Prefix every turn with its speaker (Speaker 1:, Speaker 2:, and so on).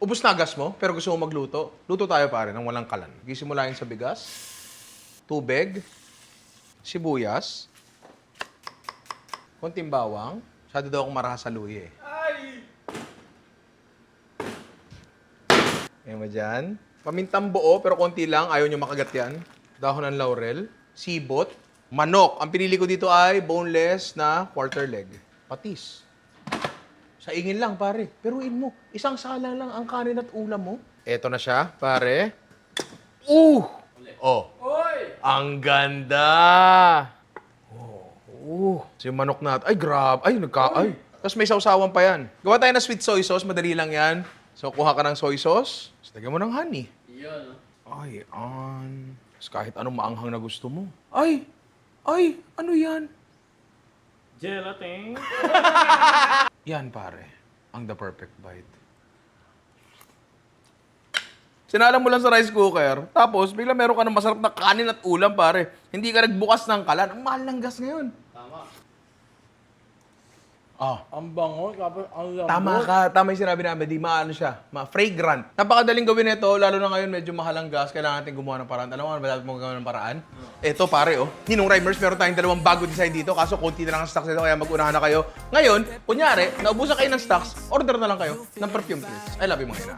Speaker 1: Ubus na gas mo, pero gusto mo magluto. Luto tayo pare ng walang kalan. Gisimulahin sa bigas, tubig, sibuyas, konting bawang. Masyado daw akong marahas sa luya eh. Ayan mo dyan. Pamintang buo, pero konti lang. Ayaw nyo makagat yan. Dahon ng laurel, sibot, manok. Ang pinili ko dito ay boneless na quarter leg. Patis. Sa ingin lang, pare. Peruin mo. Isang salang lang ang kanin at ulam mo. Eto na siya, pare. Oh. Ang ganda! So yung manok natin. Ay, grab. Ay, Ay. Tapos may sausawan pa yan. Gawa tayo na sweet soy sauce. Madali lang yan. So, kuha ka ng soy sauce. Tapos lagyan mo ng honey.
Speaker 2: Iyon.
Speaker 1: Ay, Tapos kahit anong maanghang na gusto mo. Ay, ano yan?
Speaker 2: Gelatin.
Speaker 1: Yan, pare. Ang the perfect bite. Sinalang mo lang sa rice cooker, tapos bigla meron ka ng masarap na kanin at ulam, pare. Hindi ka nagbukas ng kalan. Ang mahal ng gas ngayon.
Speaker 2: Tama.
Speaker 3: Ang bango, tapos ang lambot.
Speaker 1: Tama ka. Tama yung sinabi namin. Di maano siya. Ma-fragrant. Napakadaling gawin ito, lalo na ngayon medyo mahal ang gas. Kailangan natin gumawa ng paraan. Alam mo, dapat mo gawin ng paraan? Ito, pare, oh. Ninong Rhymers, meron tayong dalawang bago design dito. Kaso, konti na lang ang stocks nito, kaya mag-unahan na kayo. Ngayon, kunyari, naubusan kayo ng stocks, order na lang kayo ng perfume kits. I love you, mga ina.